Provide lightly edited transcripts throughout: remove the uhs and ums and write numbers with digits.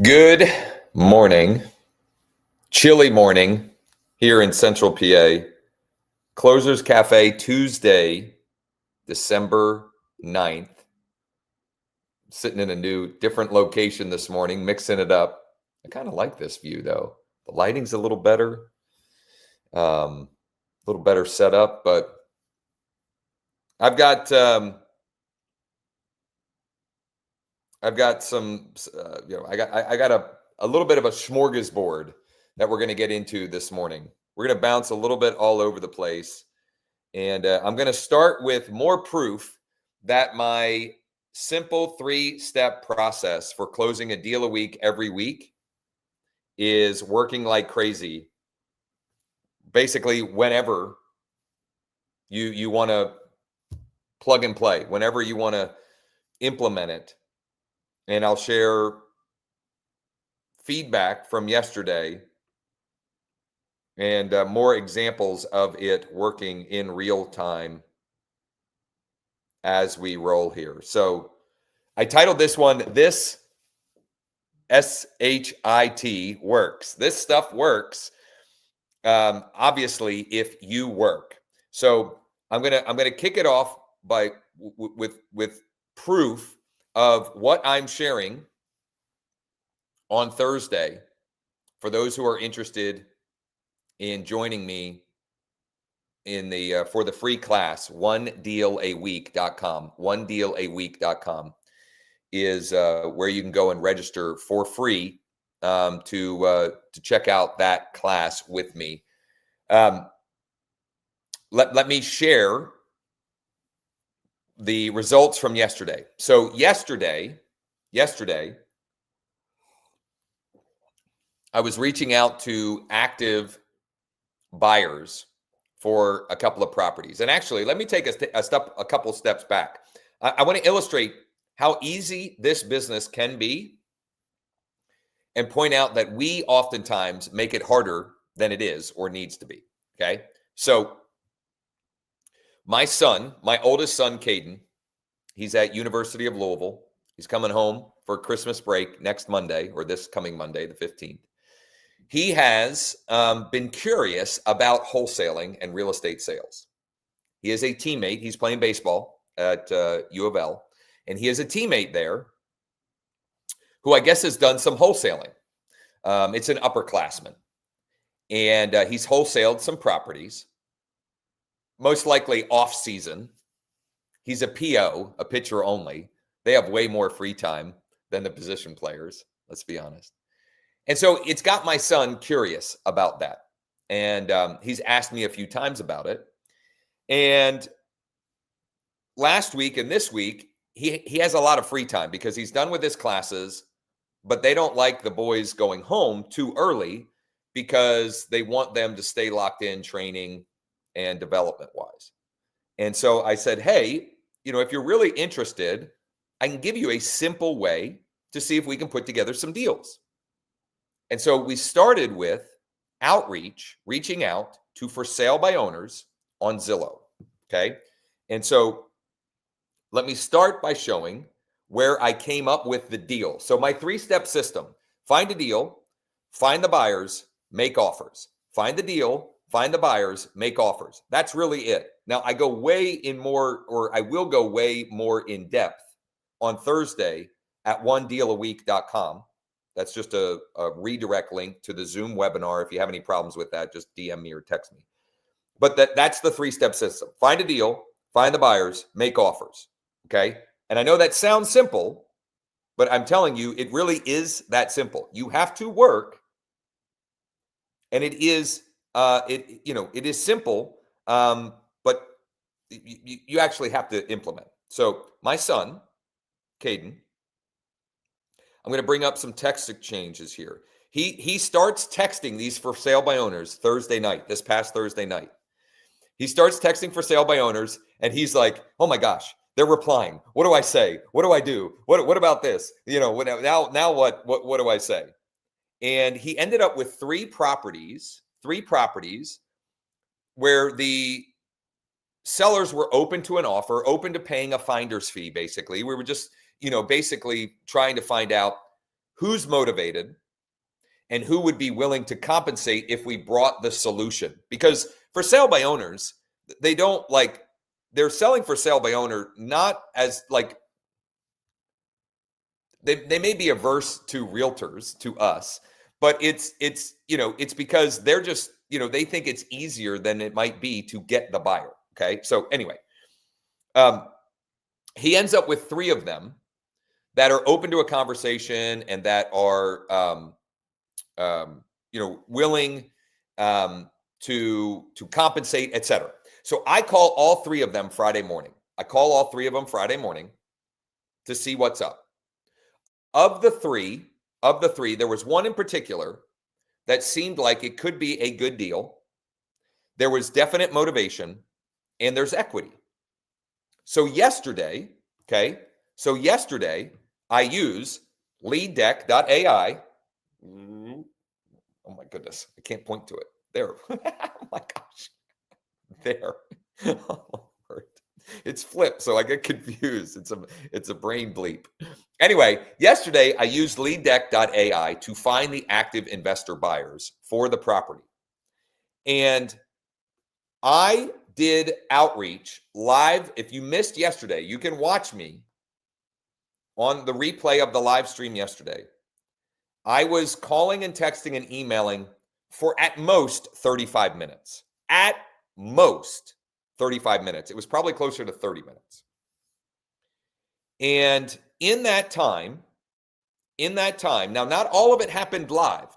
Good morning, chilly morning here in Central PA. Closers Cafe, Tuesday, December 9th. Sitting in a new, different location this morning, mixing it up. I kind of like this view though. The lighting's a little better, set up, but I've got some, I got a little bit of a smorgasbord that we're going to get into this morning. We're going to bounce a little bit all over the place. And I'm going to start with more proof that my simple 3-step process for closing a deal a week every week is working like crazy. Basically, whenever you want to plug and play, whenever you want to implement it. And I'll share feedback from yesterday and more examples of it working in real time as we roll here. So I titled this one, This SHIT Works. This stuff works, obviously, if you work. So I'm gonna kick it off by with proof of what I'm sharing on Thursday for those who are interested in joining me in the for the free class. onedealaweek.com. onedealaweek.com is where you can go and register for free to check out that class with me. Let me share the results from yesterday. So yesterday, I was reaching out to active buyers for a couple of properties. And actually, let me take a couple steps back. I want to illustrate how easy this business can be and point out that we oftentimes make it harder than it is or needs to be. Okay. So my oldest son, Caden, he's at University of Louisville. He's coming home for Christmas break next Monday, or this coming Monday, the 15th. He has been curious about wholesaling and real estate sales. He is a teammate. He's playing baseball at U of L, and he is a teammate there who I guess has done some wholesaling. It's an upperclassman, and he's wholesaled some properties, most likely off-season. He's a PO, a pitcher only. They have way more free time than the position players, let's be honest. And so it's got my son curious about that. And he's asked me a few times about it. And last week and this week, he has a lot of free time because he's done with his classes, but they don't like the boys going home too early because they want them to stay locked in training and development-wise. And so I said, hey, if you're really interested, I can give you a simple way to see if we can put together some deals. And so we started with outreach, reaching out to for sale by owners on Zillow. Okay. And so let me start by showing where I came up with the deal. So my 3-step system: find a deal, find the buyers, make offers. Find the deal, find the buyers, make offers. That's really it. Now I will go way more in depth on Thursday at onedealaweek.com. That's just a redirect link to the Zoom webinar. If you have any problems with that, just DM me or text me. But that's the 3-step system. Find a deal, find the buyers, make offers. Okay. And I know that sounds simple, but I'm telling you, it really is that simple. You have to work, and it is it is simple, but you actually have to implement. So my son, Caden, I'm going to bring up some text exchanges here. He starts texting these for sale by owners this past Thursday night. He starts texting for sale by owners, and he's like, oh my gosh, they're replying. What do I say? What do I do? What about this? Now what do I say? And he ended up with three properties where the sellers were open to an offer, open to paying a finder's fee. Basically, we were just, basically trying to find out who's motivated, and who would be willing to compensate if we brought the solution. Because for sale by owners, they don't like, they're selling for sale by owner, not as like, they may be averse to realtors, to us, but it's because they're just, they think it's easier than it might be to get the buyer. Okay. So anyway, he ends up with 3 of them that are open to a conversation and that are, willing to compensate, etc. So I call all 3 of them Friday morning. I call all 3 of them Friday morning to see what's up. Of the three, there was one in particular that seemed like it could be a good deal. There was definite motivation, and there's equity. So yesterday, I use leaddeck.ai. Oh my goodness, I can't point to it. There. Oh my gosh. There. Oh, Lord. It's flipped, so I get confused. It's a brain bleep. Anyway, yesterday I used leaddeck.ai to find the active investor buyers for the property. And I did outreach live. If you missed yesterday, you can watch me on the replay of the live stream yesterday. I was calling and texting and emailing for at most 35 minutes. At most 35 minutes. It was probably closer to 30 minutes. And in that time, now not all of it happened live,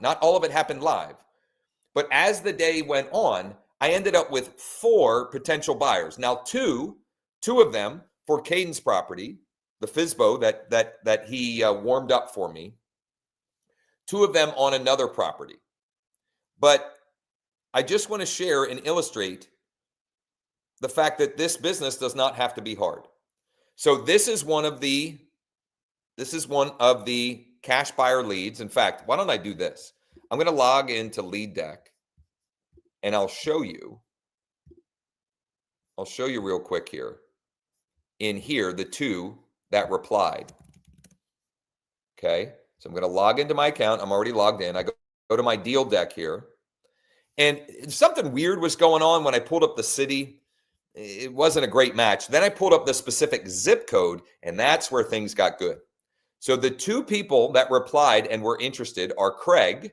but as the day went on, I ended up with 4 potential buyers. Now, two of them for Caden's property, the FSBO that he warmed up for me. 2 of them on another property. But I just want to share and illustrate the fact that this business does not have to be hard. So this is one of the cash buyer leads. In fact, why don't I do this? I'm going to log into LeadDeck and I'll show you real quick here. In here, the 2 that replied. Okay. So I'm going to log into my account. I'm already logged in. I go to my deal deck here. And something weird was going on when I pulled up the city. It wasn't a great match. Then I pulled up the specific zip code, and that's where things got good. So the 2 people that replied and were interested are Craig.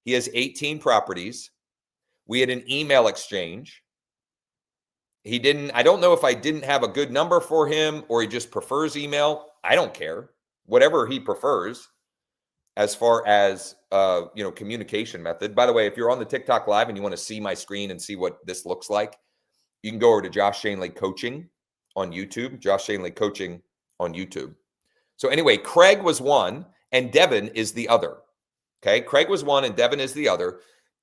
He has 18 properties. We had an email exchange. I don't know if I didn't have a good number for him or he just prefers email. I don't care. Whatever he prefers as far as communication method. By the way, if you're on the TikTok live and you want to see my screen and see what this looks like, you can go over to Josh Schoenly Coaching on YouTube. Josh Schoenly Coaching on YouTube. So anyway, Craig was one and Devin is the other. Okay, Craig was one and Devin is the other.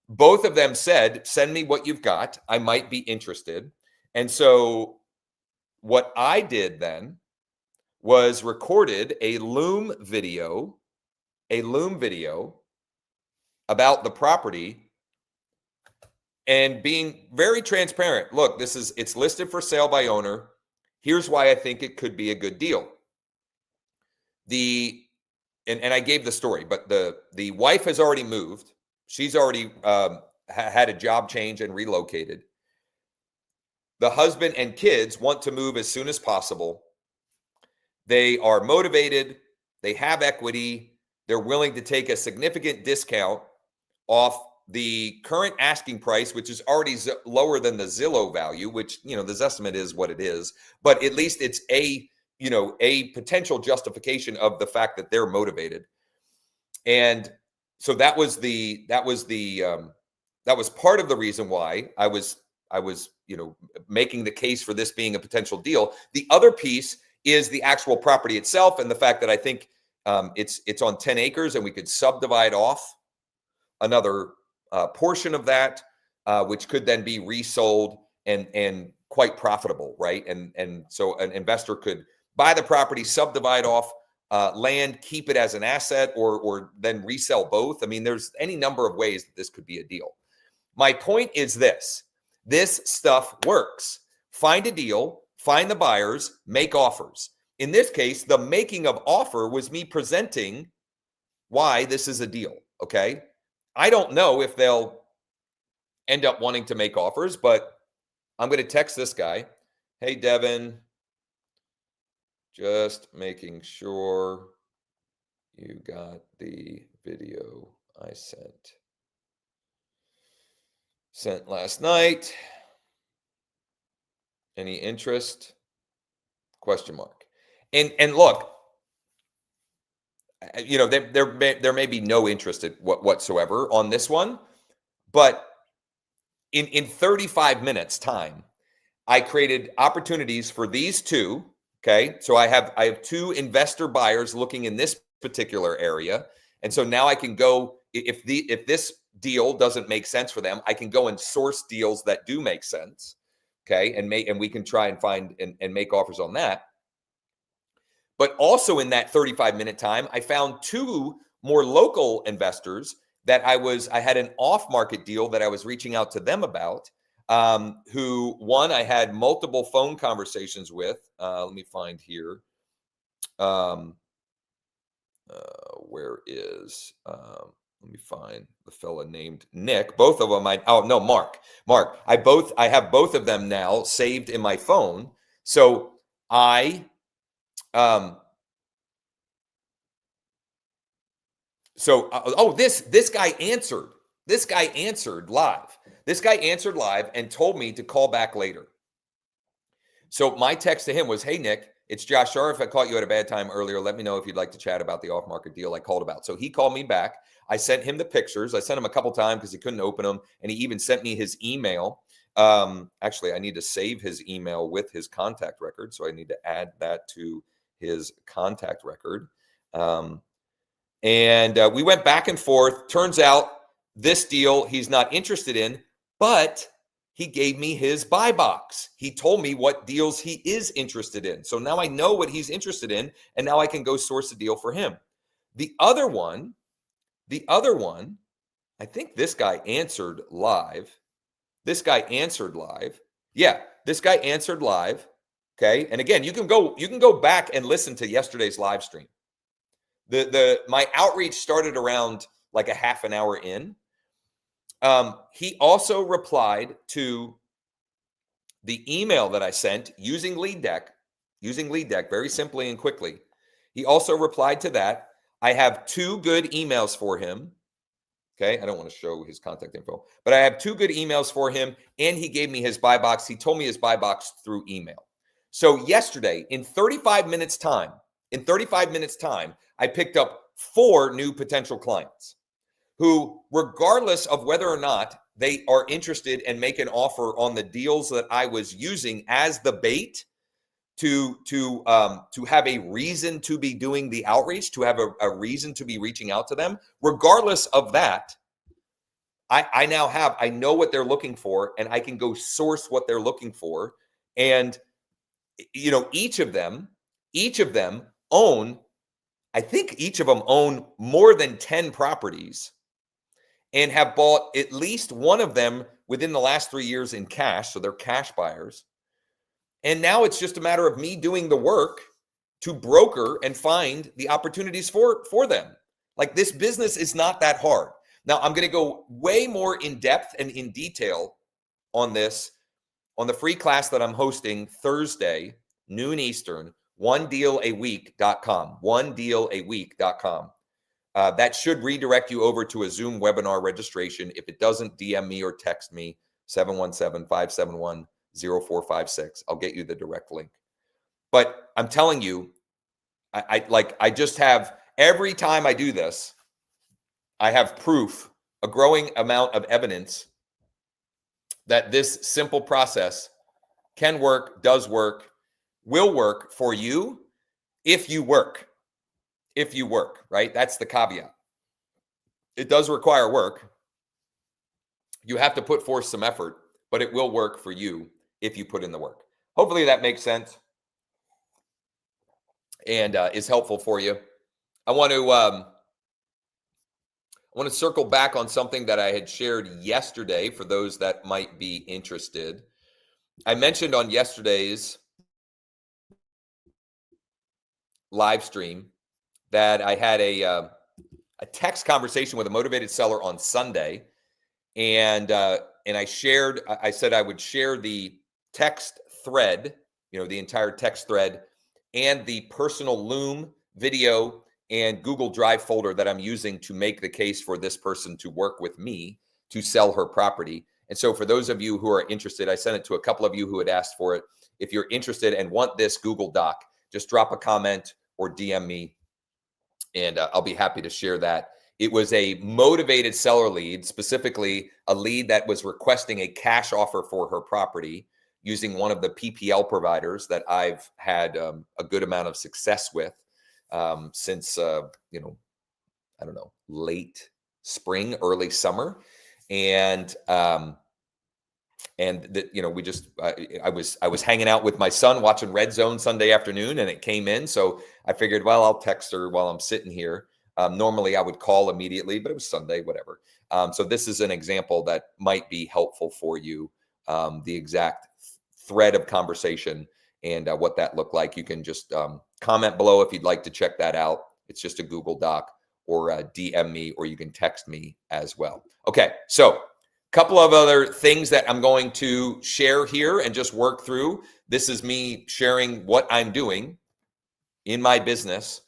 Both of them said, send me what you've got. I might be interested. And so what I did then was recorded a Loom video about the property and being very transparent. Look, it's listed for sale by owner. Here's why I think it could be a good deal. And I gave the story, but the wife has already moved. She's already had a job change and relocated. The husband and kids want to move as soon as possible. They are motivated. They have equity. They're willing to take a significant discount off the current asking price, which is already lower than the Zillow value, which, the Zestimate is what it is. But at least it's a potential justification of the fact that they're motivated. And so that was part of the reason why I was making the case for this being a potential deal. The other piece is the actual property itself and the fact that I think it's on 10 acres and we could subdivide off another portion of that, which could then be resold and quite profitable, right? And so an investor could buy the property, subdivide off land, keep it as an asset, or then resell both. I mean, there's any number of ways that this could be a deal. My point is this stuff works. Find a deal, find the buyers, make offers. In this case, the making of offer was me presenting why this is a deal, okay? I don't know if they'll end up wanting to make offers, but I'm going to text this guy. Hey, Devin, just making sure you got the video I sent last night. Any interest? Question mark. And look, you know, there may be no interest whatsoever on this one, but in 35 minutes time, I created opportunities for these two. Okay, so I have two investor buyers looking in this particular area, and so now I can go, if this deal doesn't make sense for them, I can go and source deals that do make sense. Okay, and we can try and find and make offers on that. But also in that 35-minute time, I found two more local investors that I had an off-market deal that I was reaching out to them about. Who one I had multiple phone conversations with. Let me find here. Where is? Let me find the fella named Nick. Both of them. Mark. I have both of them now saved in my phone. So this guy answered. This guy answered live. This guy answered live and told me to call back later. So my text to him was, hey, Nick, it's Josh. Sorry if I caught you at a bad time earlier. Let me know if you'd like to chat about the off-market deal I called about. So he called me back. I sent him the pictures. I sent him a couple times because he couldn't open them. And he even sent me his email. Actually, I need to save his email with his contact record. So I need to add that to his contact record. And we went back and forth. Turns out this deal he's not interested in, but he gave me his buy box. He told me what deals he is interested in. So now I know what he's interested in, and now I can go source a deal for him. The other one, I think this guy answered live. Yeah, this guy answered live. Okay. And again, you can go back and listen to yesterday's live stream. My outreach started around like a half an hour in. He also replied to the email that I sent using Lead Deck very simply and quickly. He also replied to that. I have two good emails for him. Okay, I don't want to show his contact info, but I have two good emails for him, and he gave me his buy box. He told me his buy box through email. So yesterday, in 35 minutes time, I picked up 4 new potential clients who, regardless of whether or not they are interested and make an offer on the deals that I was using as the bait to have a reason to be doing the outreach, to have a reason to be reaching out to them, regardless of that, I know what they're looking for, and I can go source what they're looking for. And, you know, each of them own, I think each of them own more than 10 properties and have bought at least one of them within the last 3 years in cash. So they're cash buyers. And now it's just a matter of me doing the work to broker and find the opportunities for them. Like, this business is not that hard. Now, I'm going to go way more in depth and in detail on this on the free class that I'm hosting Thursday, noon Eastern, onedealaweek.com, onedealaweek.com. That should redirect you over to a Zoom webinar registration. If it doesn't, DM me or text me, 717-571-0456. I'll get you the direct link. But I'm telling you, I just have, every time I do this, I have proof, a growing amount of evidence that this simple process can work, does work, will work for you if you work. If you work, right? That's the caveat. It does require work. You have to put forth some effort, but it will work for you if you put in the work. Hopefully that makes sense and is helpful for you. I want to circle back on something that I had shared yesterday for those that might be interested. I mentioned on yesterday's live stream that I had a text conversation with a motivated seller on Sunday, and I said I would share the text thread, the entire text thread, and the personal Loom video and Google Drive folder that I'm using to make the case for this person to work with me to sell her property. And so for those of you who are interested, I sent it to a couple of you who had asked for it. If you're interested and want this Google Doc, just drop a comment or DM me, and I'll be happy to share that. It was a motivated seller lead, specifically a lead that was requesting a cash offer for her property using one of the PPL providers that I've had a good amount of success with since, I don't know, late spring, early summer. And we just, I was hanging out with my son watching Red Zone Sunday afternoon, and it came in. So I figured, well, I'll text her while I'm sitting here. Normally I would call immediately, but it was Sunday, whatever. So this is an example that might be helpful for you. The exact thread of conversation and what that looked like. You can just comment below if you'd like to check that out. It's just a Google Doc, or DM me, or you can text me as well. Okay, so couple of other things that I'm going to share here and just work through. This is me sharing what I'm doing in my business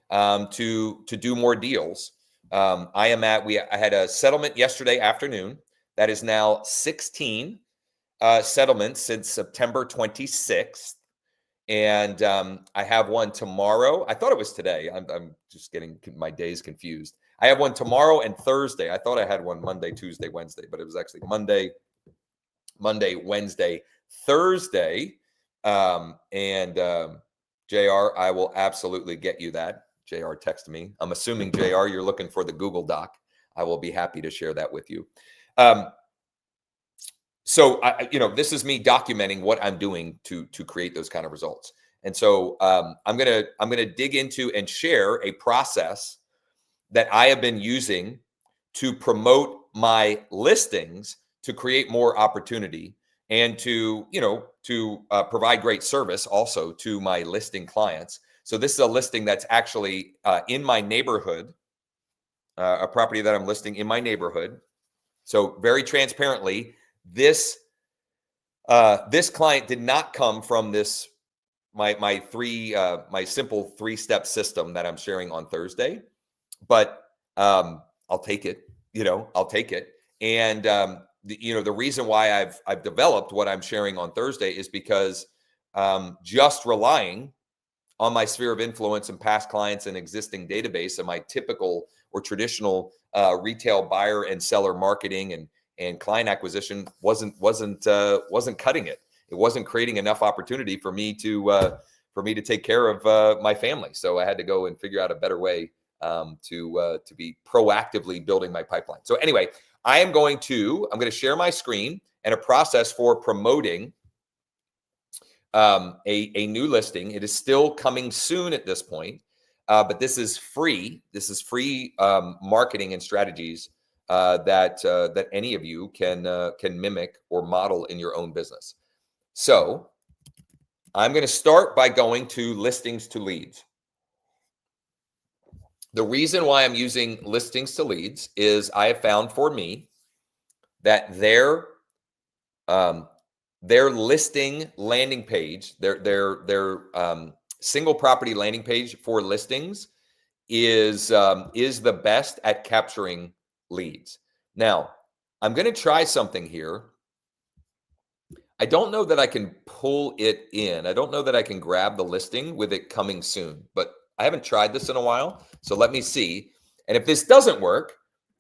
to do more deals. I had a settlement yesterday afternoon. That is now 16 settlements since September 26th. And I have one tomorrow. I thought it was today. I'm just getting my days confused. I have one tomorrow and Thursday. I thought I had one Monday, Tuesday, Wednesday, but it was actually Monday, Wednesday, Thursday. JR, I will absolutely get you that. JR texted me. I'm assuming, JR, you're looking for the Google Doc. I will be happy to share that with you. So this is me documenting what I'm doing to create those kind of results. And so I'm gonna dig into and share a process that I have been using to promote my listings to create more opportunity and to provide great service also to my listing clients. So this is a listing that's actually in my neighborhood, a property that I'm listing in my neighborhood. So very transparently, this client did not come from this my simple 3-step system that I'm sharing on Thursday, but I'll take it. I'll take it. And the reason why I've developed what I'm sharing on Thursday is because just relying on my sphere of influence and past clients and existing database and my typical or traditional retail buyer and seller marketing and client acquisition wasn't cutting it. It wasn't creating enough opportunity for me to take care of my family. So I had to go and figure out a better way to be proactively building my pipeline. So anyway, I'm going to share my screen and a process for promoting a new listing. It is still coming soon at this point, but this is free. This is free marketing and strategies that any of you can mimic or model in your own business. So I'm going to start by going to listings to leads. The reason why I'm using listings to leads is I have found for me that their listing landing page, their single property landing page for listings is the best at capturing leads. Now, I'm going to try something here. I don't know that I can pull it in. I don't know that I can grab the listing with it coming soon, but I haven't tried this in a while. So let me see. And if this doesn't work,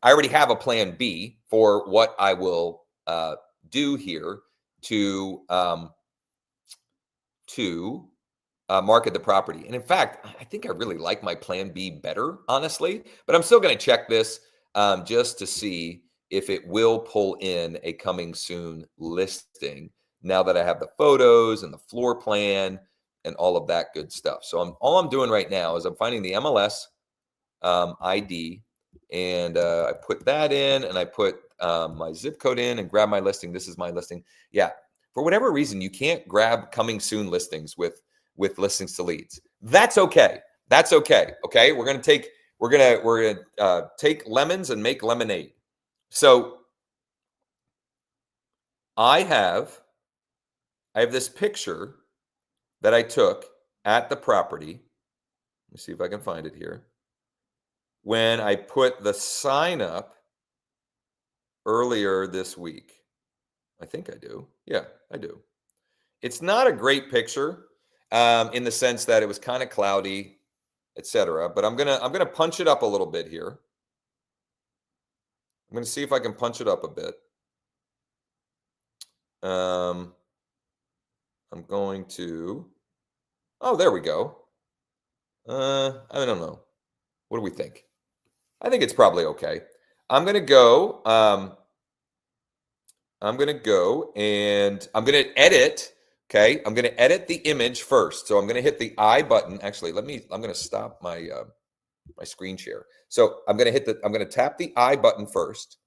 I already have a plan B for what I will do here to market the property. And in fact, I think I really like my plan B better, honestly, but I'm still going to check this just to see if it will pull in a coming soon listing now that I have the photos and the floor plan and all of that good stuff. So all I'm doing right now is I'm finding the MLS ID, and I put that in, and I put my zip code in and grab my listing. This is my listing. Yeah. For whatever reason, you can't grab coming soon listings with listings to leads. That's okay. That's okay. Okay. We're going we're gonna take lemons and make lemonade. So I have this picture that I took at the property. Let me see if I can find it here. When I put the sign up earlier this week. I think I do. Yeah, I do. It's not a great picture in the sense that it was kind of cloudy, etc. But I'm gonna punch it up a little bit here. I'm gonna see if I can punch it up a bit. I'm going to. Oh, there we go. I don't know. What do we think? I think it's probably okay. I'm gonna go. I'm gonna go and I'm gonna edit. Okay, I'm gonna edit the image first. So I'm gonna hit the I button. Actually, I'm gonna stop my my screen share. So I'm gonna tap the I button first.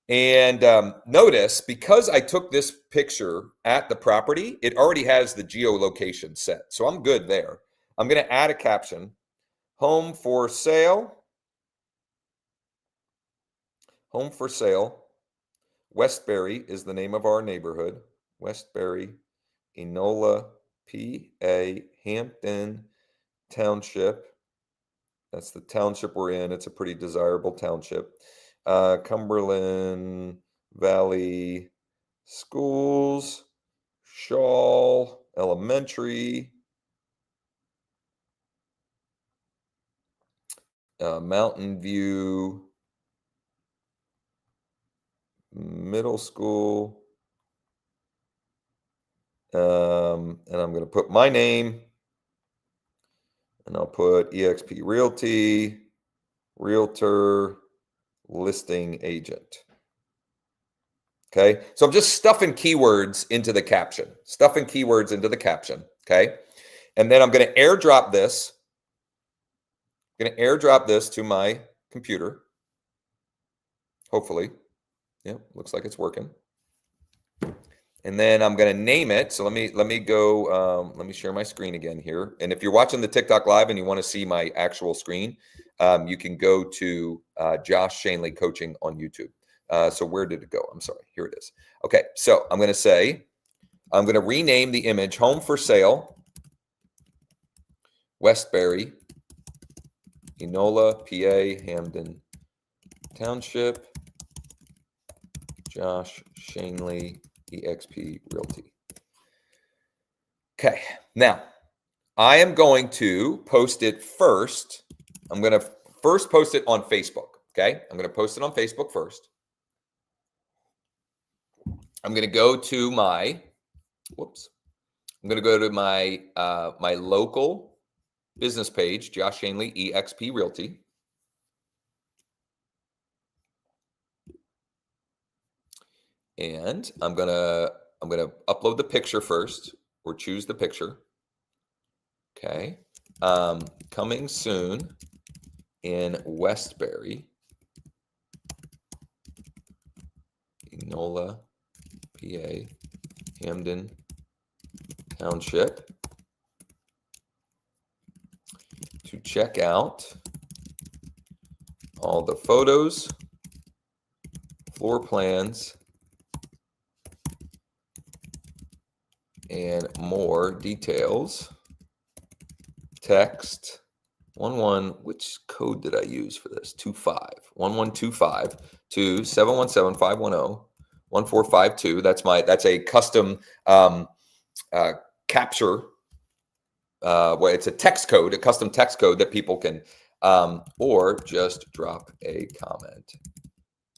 And notice, because I took this picture at the property, it already has the geolocation set. So I'm good there. I'm gonna add a caption. Home for sale. Home for sale. Westbury is the name of our neighborhood. Westbury, Enola, PA, Hampton Township. That's the township we're in. It's a pretty desirable township. Cumberland Valley Schools, Shaw Elementary, Mountain View Middle School. And I'm going to put my name, and I'll put eXp Realty, Realtor, Listing Agent. Okay, so I'm just stuffing keywords into the caption, okay? And then I'm going to airdrop this. I'm going to airdrop this to my computer. Hopefully. Yeah, looks like it's working. And then I'm going to name it. So let me go. Let me share my screen again here. And if you're watching the TikTok live and you want to see my actual screen, you can go to Josh Schoenly Coaching on YouTube. So where did it go? I'm sorry. Here it is. Okay. So I'm going to rename the image Home for Sale, Westbury, Enola, PA, Hampton Township, Josh Schoenly, eXp Realty. Okay, now I am going to post it first. I'm going to first post it on Facebook. Okay, I'm going to post it on Facebook first. I'm going to go to my, I'm going to go to my my local business page, Josh Schoenly, eXp Realty. And I'm gonna upload the picture first, or choose the picture. Okay, coming soon in Westbury, Enola, PA, Hampton Township. To check out all the photos, floor plans, and more details, text 11, which code did I use for this? 1125 to 717-510-1452. That's a custom capture. Well, it's a text code, a custom text code that people can, or just drop a comment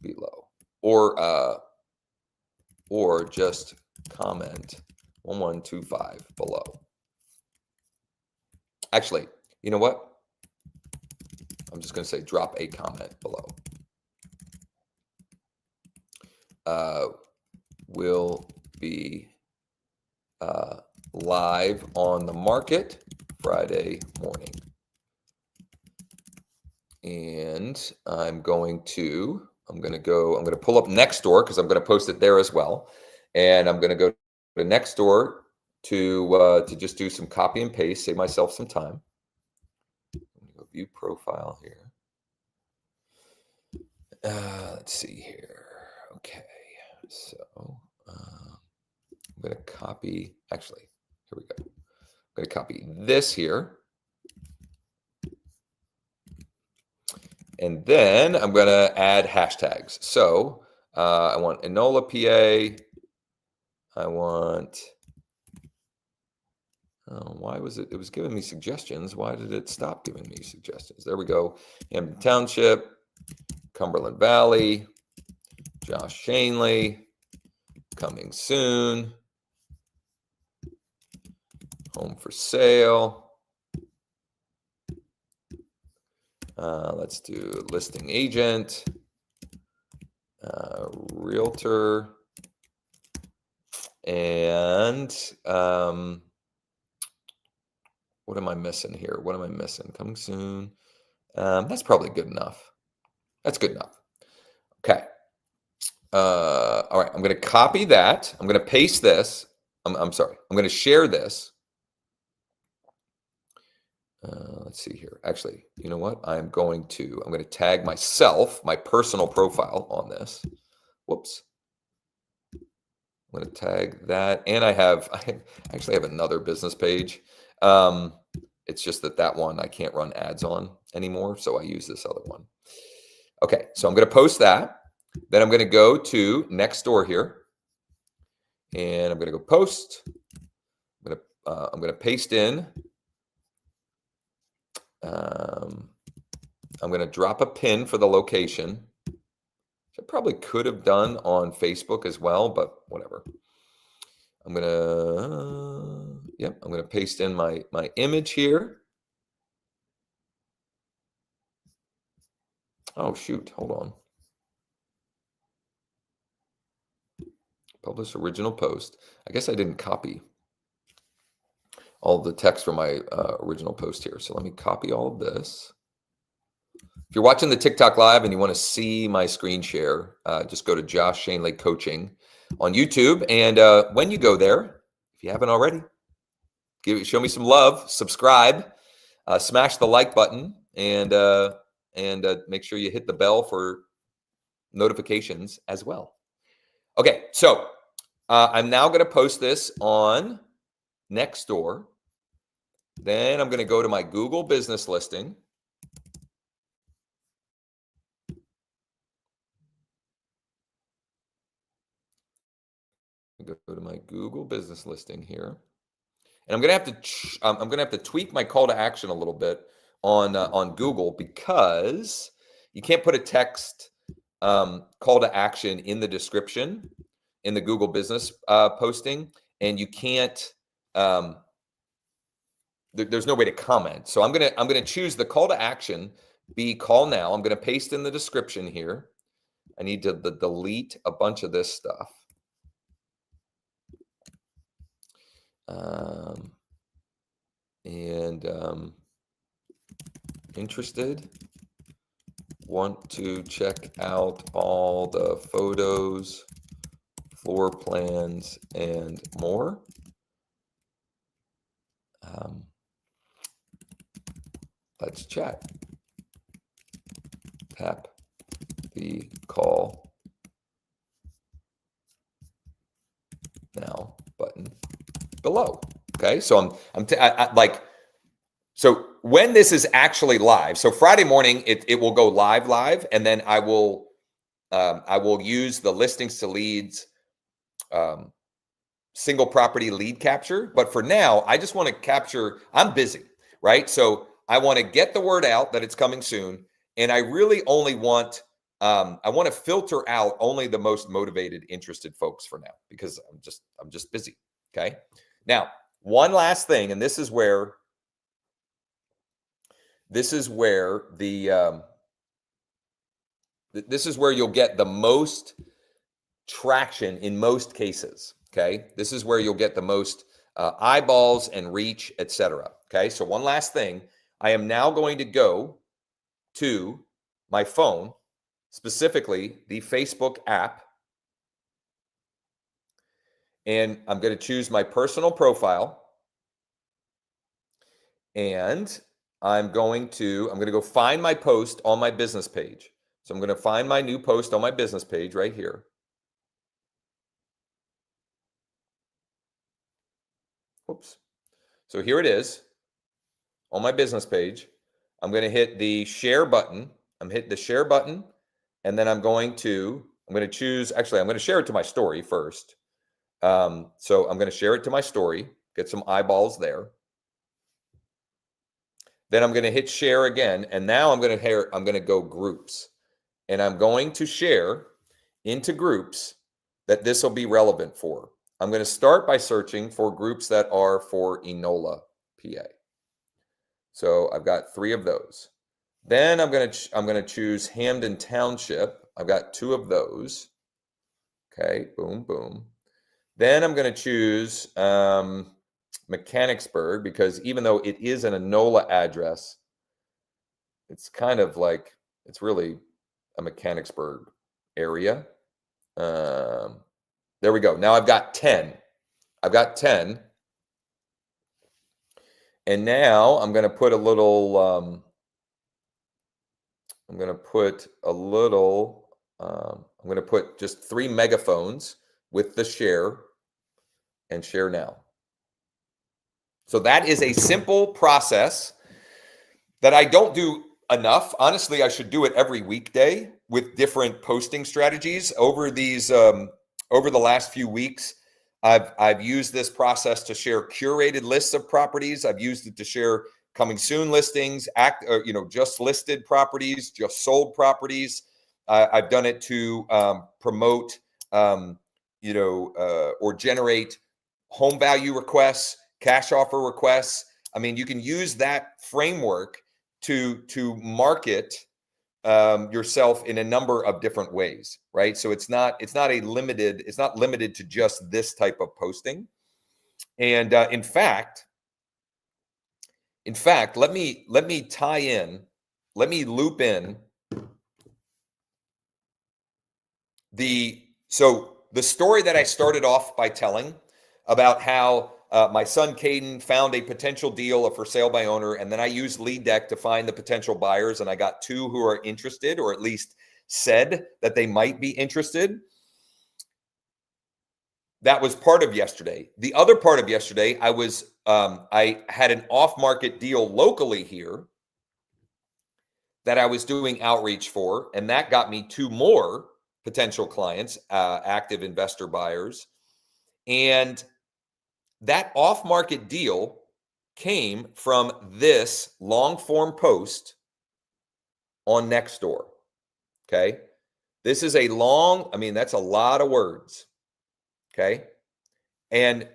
below, or just comment 1125 below. Actually, you know what? I'm just going to say drop a comment below. Will be live on the market Friday morning. And I'm going to pull up Nextdoor, because I'm going to post it there as well. And I'm going to go to Nextdoor to just do some copy and paste, save myself some time. view profile here. Let's see here. Okay, so I'm going to copy. Actually, here we go. I'm going to copy this here. And then I'm going to add hashtags. So I want Enola, PA. I want, why was it? It was giving me suggestions. Why did it stop giving me suggestions? There we go. Hampton Township, Cumberland Valley, Josh Schoenly, coming soon. Home for sale. Let's do listing agent, realtor, and what am I missing here? What am I missing? Coming soon. That's probably good enough. That's good enough. Okay. All right. I'm going to copy that. I'm going to paste this. I'm sorry. I'm going to share this. Let's see here. Actually, you know what? I'm going to tag myself, my personal profile on this. Whoops. I'm going to tag that. And I actually have another business page. It's just that one I can't run ads on anymore. So I use this other one. Okay. So I'm going to post that. Then I'm going to go to Nextdoor here. And I'm going to go post. I'm going to paste in. I'm going to drop a pin for the location, which I probably could have done on Facebook as well, but whatever. I'm going to paste in my image here. Oh, shoot. Hold on. Publish original post. I guess I didn't copy all of the text from my original post here. So let me copy all of this. If you're watching the TikTok live and you want to see my screen share, just go to Josh Schoenly Coaching on YouTube. And when you go there, if you haven't already, show me some love, subscribe, smash the like button, and make sure you hit the bell for notifications as well. Okay, so I'm now going to post this on Nextdoor. Then I'm going to go to my Google business listing. Go to my Google business listing here. And I'm going to have to tweak my call to action a little bit on Google, because you can't put a text call to action in the description in the Google business posting, and you can't. There's no way to comment. So I'm gonna choose the call to action be call now. I'm gonna paste in the description here. I need to delete a bunch of this stuff. Interested, want to check out all the photos, floor plans, and more. Let's chat. Tap the call now button below. Okay, so so when this is actually live, so Friday morning it will go live, and then I will use the listings to leads single property lead capture. But for now, I just want to capture. I'm busy, right? So I want to get the word out that it's coming soon, and I really only want I want to filter out only the most motivated, interested folks for now, because I'm just busy. Okay. Now, one last thing, and this is where this is where you'll get the most traction in most cases. Okay, this is where you'll get the most eyeballs and reach, etc. Okay, so one last thing, I am now going to go to my phone, specifically the Facebook app, and I'm going to choose my personal profile, and I'm going to go find my post on my business page. So I'm going to find my new post on my business page right here. Oops. So here it is on my business page. I'm going to hit the share button. I'm hitting the share button, and then I'm going to choose, actually, I'm going to share it to my story first. So I'm going to share it to my story, get some eyeballs there. Then I'm going to hit share again, and now I'm going to go groups, and I'm going to share into groups that this will be relevant for. I'm going to start by searching for groups that are for Enola, PA. So I've got 3 of those. Then I'm going to choose Hamden Township. I've got 2 of those. Okay, boom, boom. Then I'm going to choose Mechanicsburg, because even though it is an Enola address, it's kind of like, it's really a Mechanicsburg area. There we go. Now I've got 10. And now I'm going to put a little, I'm going to put just 3 megaphones with the share and share now. So that is a simple process that I don't do enough. Honestly, I should do it every weekday with different posting strategies. Over the last few weeks, I've used this process to share curated lists of properties. I've used it to share coming soon listings, just listed properties, just sold properties. I've done it to promote, or generate home value requests, cash offer requests. I mean, you can use that framework to market yourself in a number of different ways, right? So it's not limited to just this type of posting. And in fact, let me loop in the story that I started off by telling about how my son Caden found a potential deal, a for sale by owner, and then I used Lead Deck to find the potential buyers, and I got 2 who are interested, or at least said that they might be interested. That was part of yesterday. The other part of yesterday, I had an off-market deal locally here that I was doing outreach for, and that got me 2 more potential clients, active investor buyers. And that off-market deal came from this long-form post on Nextdoor. Okay. This is that's a lot of words. Okay. And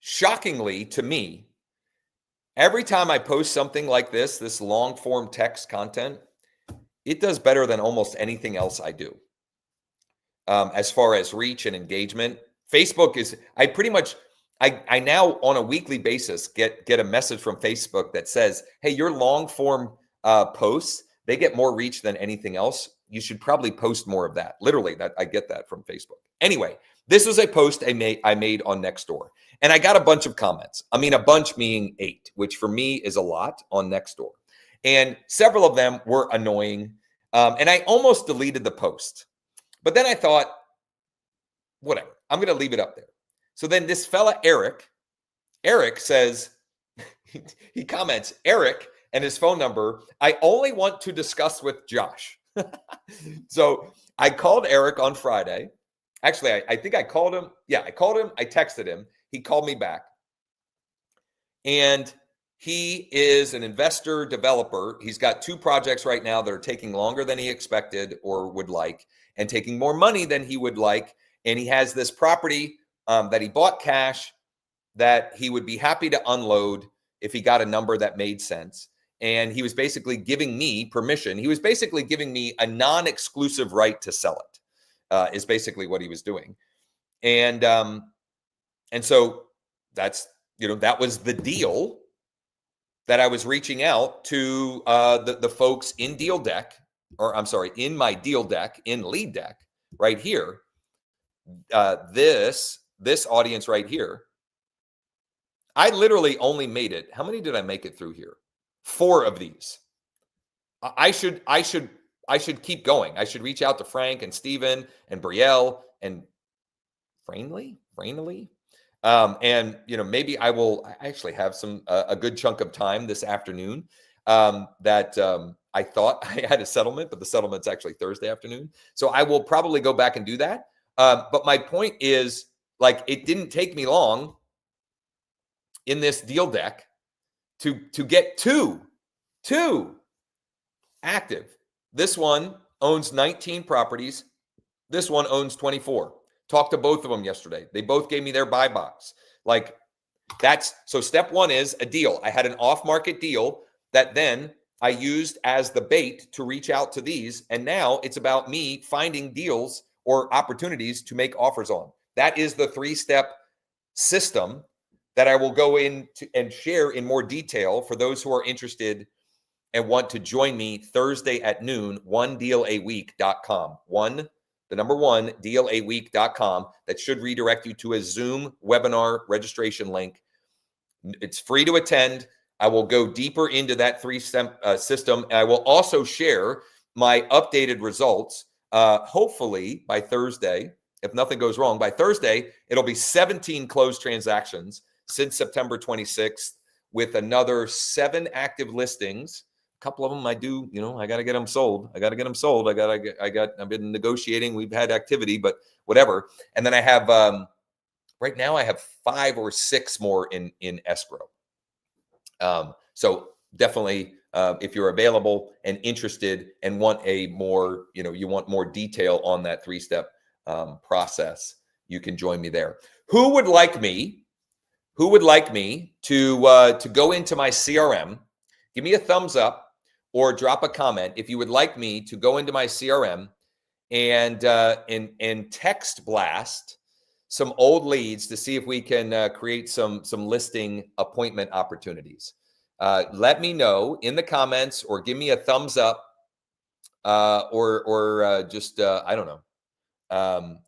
shockingly to me, every time I post something like this long-form text content, it does better than almost anything else I do. As far as reach and engagement, Facebook is, I now on a weekly basis get a message from Facebook that says, hey, your long form posts, they get more reach than anything else. You should probably post more of that. Literally, that I get that from Facebook. Anyway, this was a post I made on Nextdoor, and I got a bunch of comments. I mean, a bunch meaning 8, which for me is a lot on Nextdoor. And several of them were annoying. And I almost deleted the post. But then I thought, whatever, I'm going to leave it up there. So then this fella, Eric says, he comments, Eric and his phone number, I only want to discuss with Josh. So I called Eric on Friday. Actually, I think I called him. Yeah, I called him. I texted him. He called me back. And he is an investor developer. He's got 2 projects right now that are taking longer than he expected or would like, and taking more money than he would like. And he has this property that he bought cash that he would be happy to unload if he got a number that made sense. And he was basically giving me permission. He was basically giving me a non-exclusive right to sell it, is basically what he was doing. And so that was the deal that I was reaching out to the folks in Deal Deck, or I'm sorry, in my Deal Deck, in Lead Deck right here. This audience right here, I literally only made it. How many did I make it through here? 4 of these. I should keep going. I should reach out to Frank and Steven and Brielle and Frainley. And maybe I actually have a good chunk of time this afternoon that I thought I had a settlement, but the settlement's actually Thursday afternoon. So I will probably go back and do that. But my point is, like, it didn't take me long in this deal deck to get two active. This one owns 19 properties. This one owns 24. Talked to both of them yesterday. They both gave me their buy box. Like, so step 1 is a deal. I had an off-market deal that then I used as the bait to reach out to these. And now it's about me finding deals or opportunities to make offers on. That is the 3-step system that I will go into and share in more detail for those who are interested and want to join me Thursday at noon, onedealaweek.com. The number 1, dealaweek.com. That should redirect you to a Zoom webinar registration link. It's free to attend. I will go deeper into that 3-step system. And I will also share my updated results, hopefully by Thursday. If nothing goes wrong, by Thursday, it'll be 17 closed transactions since September 26th with another 7 active listings. A couple of them I do, I got to get them sold. I've been negotiating. We've had activity, but whatever. And then I have, right now I have 5 or 6 more in escrow. So definitely, if you're available and interested and want you want more detail on that 3-step process, you can join me there. Who would like me to go into my CRM? Give me a thumbs up or drop a comment if you would like me to go into my CRM and text blast some old leads to see if we can create some listing appointment opportunities. Let me know in the comments or give me a thumbs up or just I don't know.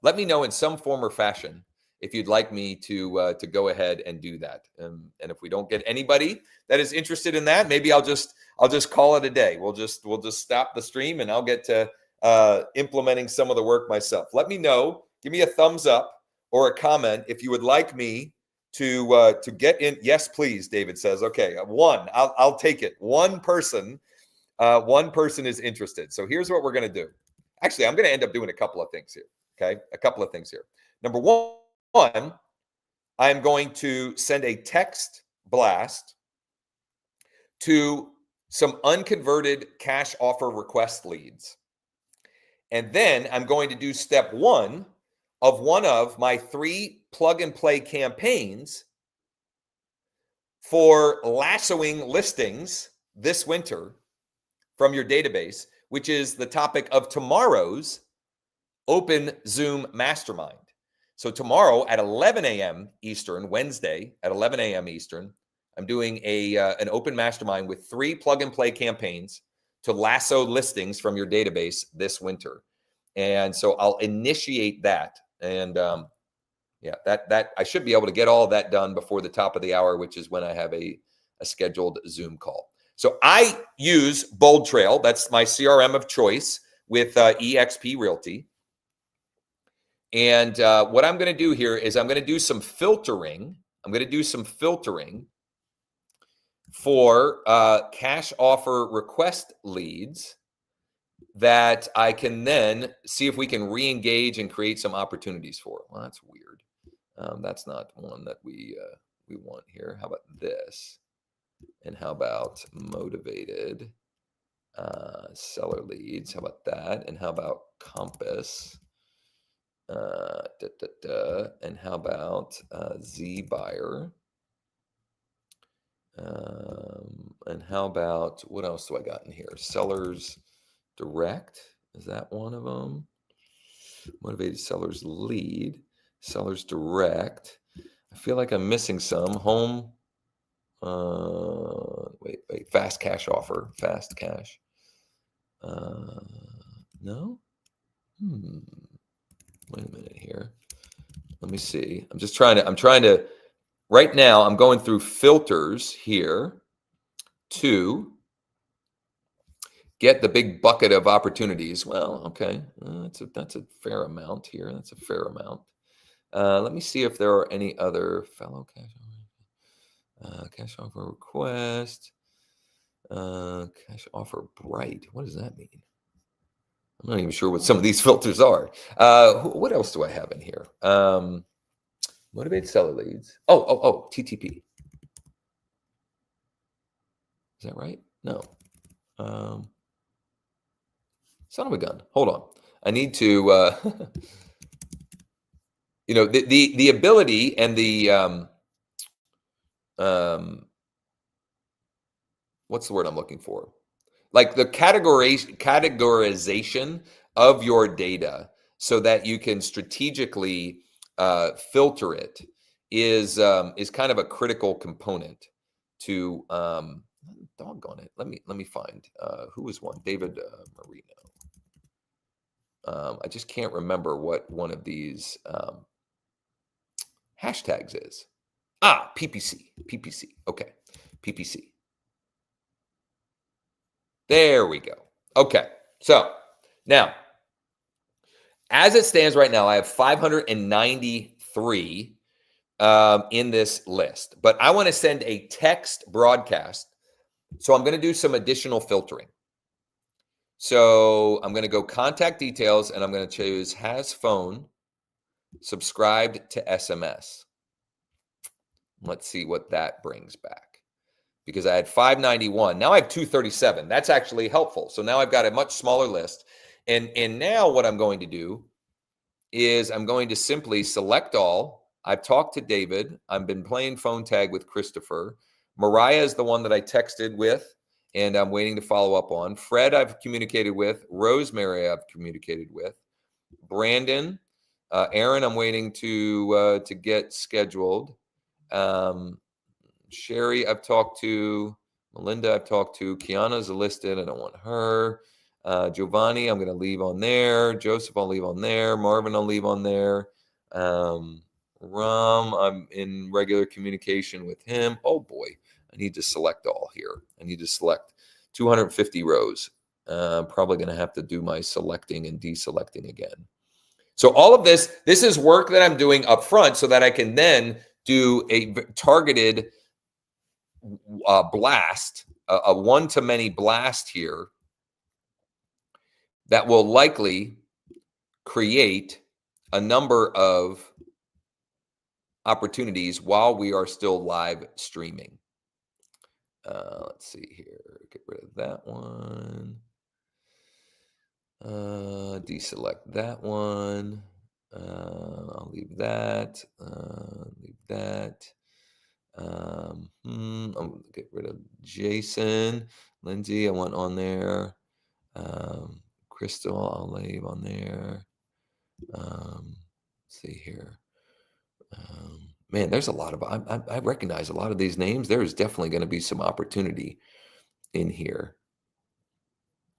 Let me know in some form or fashion if you'd like me to go ahead and do that. And if we don't get anybody that is interested in that, maybe I'll just call it a day. We'll just stop the stream and I'll get to implementing some of the work myself. Let me know. Give me a thumbs up or a comment if you would like me to get in. Yes, please. David says, okay, 1. I'll take it. One person is interested. So here's what we're going to do. Actually, I'm going to end up doing a couple of things here. Okay, a couple of things here. Number 1, I'm going to send a text blast to some unconverted cash offer request leads. And then I'm going to do step 1 of one of my 3 plug and play campaigns for lassoing listings this winter from your database, which is the topic of tomorrow's open Zoom mastermind. So tomorrow at 11 a.m. Eastern, Wednesday at 11 a.m. Eastern, I'm doing an open mastermind with 3 plug and play campaigns to lasso listings from your database this winter. And so I'll initiate that. And that I should be able to get all of that done before the top of the hour, which is when I have a scheduled Zoom call. So I use Bold Trail. That's my CRM of choice with eXp Realty. And what I'm going to do here is I'm going to do some filtering. For cash offer request leads that I can then see if we can re-engage and create some opportunities for. Well, that's weird. That's not one that we want here. How about this? And how about motivated seller leads? How about that? And how about Compass? And how about Z buyer? And how about, what else do I got in here? Sellers direct. Is that one of them? Motivated sellers lead. Sellers direct. I feel like I'm missing some. Home. Wait. Fast cash offer. Fast cash. No? Wait a minute here. Let me see. I'm trying to, right now I'm going through filters here to get the big bucket of opportunities. Well, okay, that's a fair amount here. That's a fair amount. Let me see if there are any other fellow cash offer request. Cash offer bright. What does that mean? I'm not even sure what some of these filters are. What else do I have in here? Motivated seller leads. Oh, TTP. Is that right? No. Son of a gun. Hold on. I need to, the ability and the, what's the word I'm looking for? Like the categorization of your data so that you can strategically filter it is kind of a critical component to doggone it. Let me find who was one. David Marino. I just can't remember what one of these hashtags is. PPC. Okay, PPC. There we go. Okay, so now, as it stands right now, I have 593 in this list, but I want to send a text broadcast. So I'm going to do some additional filtering. So I'm going to go contact details and I'm going to choose has phone subscribed to SMS. Let's see what that brings back. Because I had 591. Now I have 237. That's actually helpful. So now I've got a much smaller list. And now what I'm going to do is I'm going to simply select all. I've talked to David. I've been playing phone tag with Christopher. Mariah is the one that I texted with, and I'm waiting to follow up on. Fred, I've communicated with. Rosemary, I've communicated with. Brandon, Aaron, I'm waiting to get scheduled. Sherry, I've talked to. Melinda, I've talked to. Kiana's listed. I don't want her. Giovanni, I'm going to leave on there. Joseph, I'll leave on there. Marvin, I'll leave on there. Ram, I'm in regular communication with him. Oh boy, I need to select all here. I need to select 250 rows. I'm probably going to have to do my selecting and deselecting again. So all of this is work that I'm doing up front so that I can then do a targeted blast, a one-to-many blast here that will likely create a number of opportunities while we are still live streaming. Let's see here. Get rid of that one. Deselect that one. I'll leave that. Leave that. I'm gonna get rid of Jason. Lindsay, I want on there. Crystal, I'll leave on there. Let's see here. Man, there's a lot of, I recognize a lot of these names. There is definitely going to be some opportunity in here.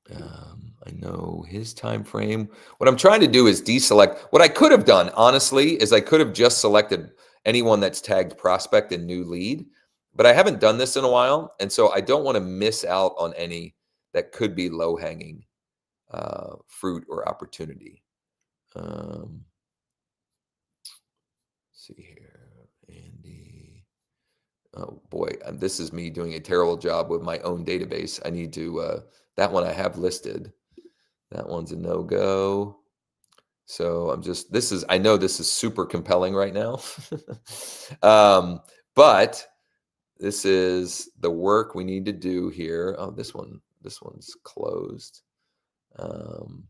I know his time frame. What I'm trying to do is deselect. What I could have done, honestly, is I could have just selected anyone that's tagged prospect and new lead, but I haven't done this in a while, and so I don't want to miss out on any that could be low-hanging fruit or opportunity. See here, Andy. Oh boy, this is me doing a terrible job with my own database. I need to, that one I have listed. That one's a no-go. So I'm just, I know this is super compelling right now. But this is the work we need to do here. Oh, this one's closed. Don't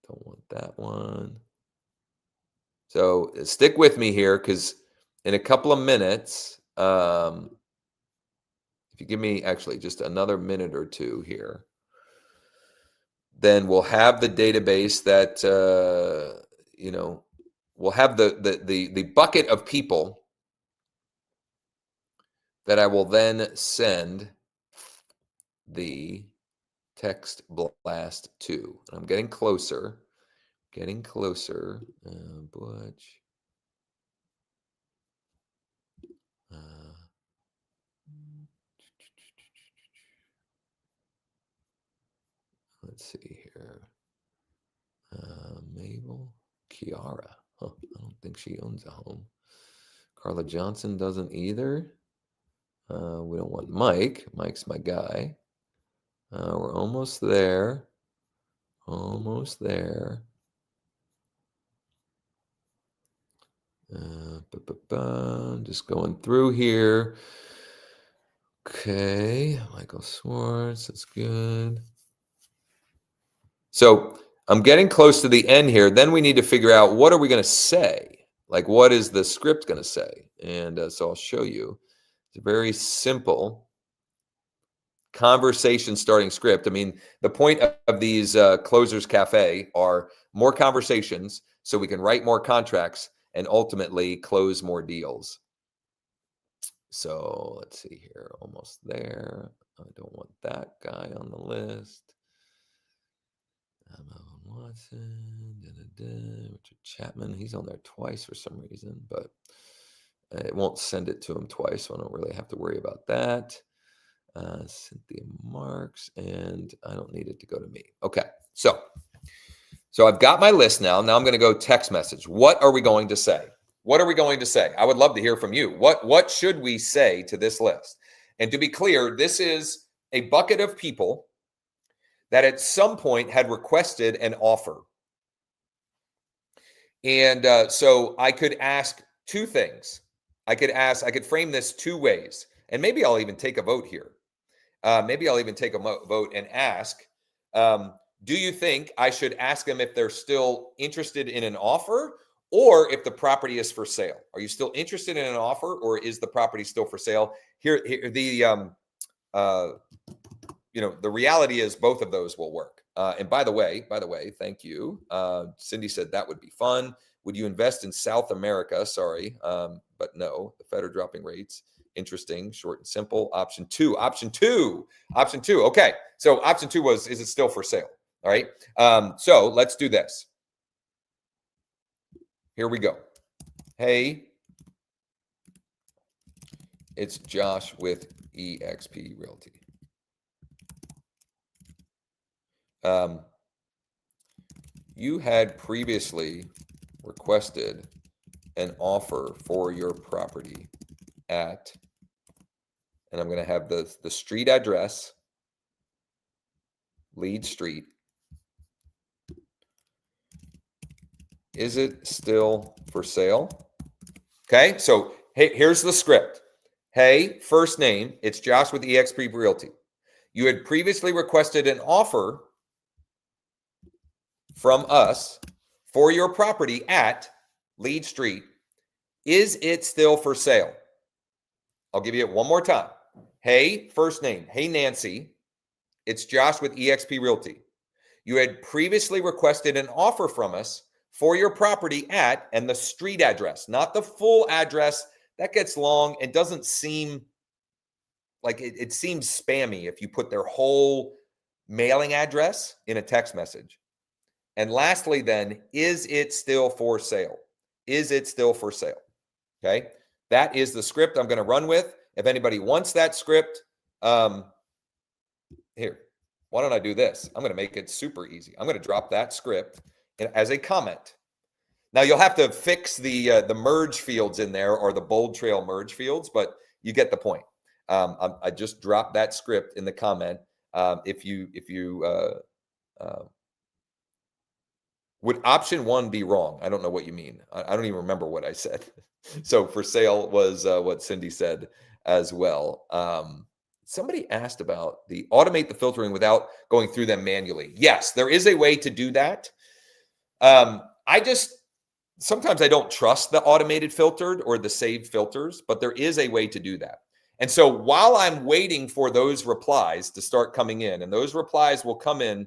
want that one. So stick with me here, because in a couple of minutes, if you give me actually just another minute or two here, then we'll have the database that, we'll have the bucket of people that I will then send the text blast to. I'm getting closer. Butch. Let's see here. Mabel, Kiara. Huh, I don't think she owns a home. Carla Johnson doesn't either. We don't want Mike. Mike's my guy. We're almost there. Almost there. Just going through here. Okay, Michael Swartz, that's good. So I'm getting close to the end here. Then we need to figure out, what are we going to say? Like, what is the script going to say? And so I'll show you. It's a very simple conversation starting script. I mean, the point of these Closers Cafe are more conversations so we can write more contracts and ultimately close more deals. So let's see here, almost there. I don't want that guy on the list. Watson, Richard Chapman. He's on there twice for some reason, but it won't send it to him twice, so I don't really have to worry about that. Cynthia Marks, and I don't need it to go to me. Okay, so I've got my list now. Now I'm going to go text message. What are we going to say? What are we going to say? I would love to hear from you. What should we say to this list? And to be clear, this is a bucket of people that at some point had requested an offer. And so I could ask two things. I could frame this two ways. And maybe I'll even take a vote here. Maybe I'll even take a vote and ask, do you think I should ask them if they're still interested in an offer, or if the property is for sale? Are you still interested in an offer, or is the property still for sale? Here the the reality is both of those will work. And by the way, thank you. Cindy said that would be fun. Would you invest in South America? Sorry, but no. The Fed are dropping rates. Interesting, short and simple. Option two. Okay, so option two was, is it still for sale? All right. So let's do this. Here we go. Hey, it's Josh with eXp Realty. You had previously requested an offer for your property at, and I'm going to have the street address, Lead Street. Is it still for sale? Okay, so hey, here's the script. Hey, first name, it's Josh with eXp Realty. You had previously requested an offer from us for your property at Lead Street. Is it still for sale? I'll give you it one more time. Hey, first name. Hey, Nancy. It's Josh with eXp Realty. You had previously requested an offer from us for your property at, and the street address, not the full address. That gets long and doesn't seem like it seems spammy if you put their whole mailing address in a text message. And lastly, then, is it still for sale? Is it still for sale? Okay. That is the script I'm going to run with. If anybody wants that script, here, why don't I do this? I'm going to make it super easy. I'm going to drop that script as a comment. Now you'll have to fix the merge fields in there, or the bold trail merge fields, but you get the point. I just dropped that script in the comment. Would option one be wrong? I don't know what you mean. I don't even remember what I said. So for sale was what Cindy said as well. Somebody asked about the automate the filtering without going through them manually. Yes, there is a way to do that. Sometimes I don't trust the automated filtered or the saved filters, but there is a way to do that. And so while I'm waiting for those replies to start coming in, and those replies will come in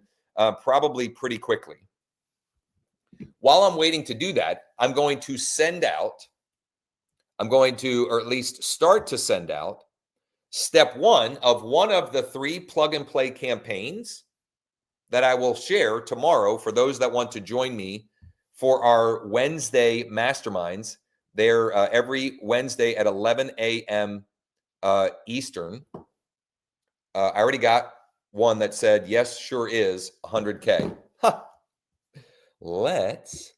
probably pretty quickly. While I'm waiting to do that, I'm going to send out, or at least start to send out, step one of the 3 plug and play campaigns that I will share tomorrow for those that want to join me for our Wednesday masterminds. They're every Wednesday at 11 a.m. Eastern. I already got one that said, yes, sure is 100K. Huh. Let's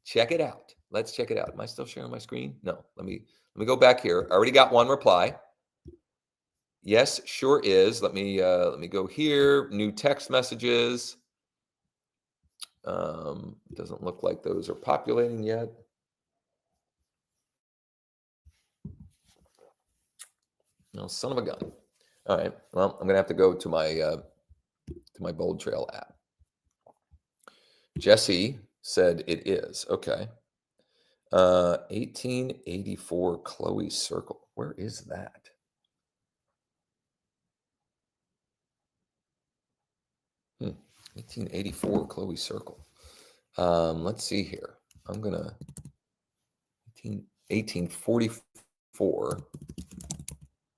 check it out. Let's check it out. Am I still sharing my screen? No. Let me go back here. I already got one reply. Yes, sure is. Let me go here. New text messages. Doesn't look like those are populating yet. No, son of a gun. All right. Well, I'm gonna have to go to my Bold Trail app. Jesse said it is. Okay. 1884 Chloe Circle. Where is that? Hmm. 1884 Chloe Circle. Let's see here. I'm gonna 1844.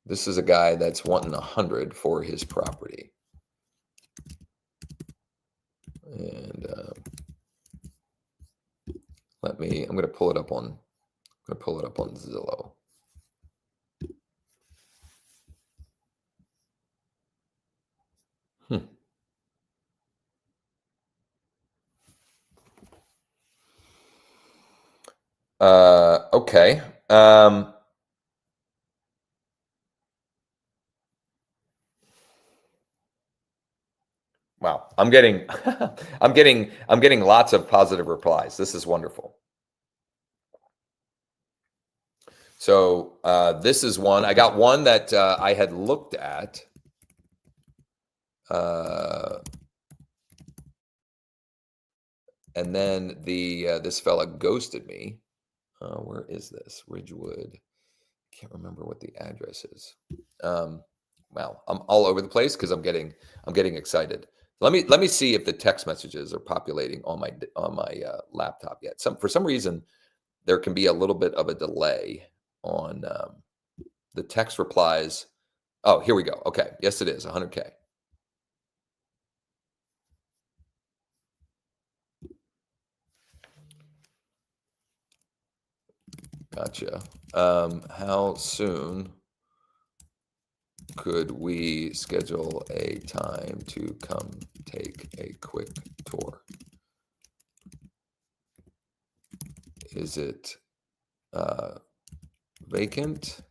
This is a guy that's wanting 100 for his property. And I'm gonna pull it up on Zillow. Okay. Wow. I'm getting I'm getting lots of positive replies. This is wonderful. So this is one. I got one that I had looked at. And then this fella ghosted me. Where is this? Ridgewood. Can't remember what the address is. Wow, I'm all over the place because I'm getting excited. Let me see if the text messages are populating on my laptop yet. For some reason there can be a little bit of a delay on the text replies. Oh, here we go. Okay, yes, it is 100K. Gotcha. How soon could we schedule a time to come take a quick tour? Is it vacant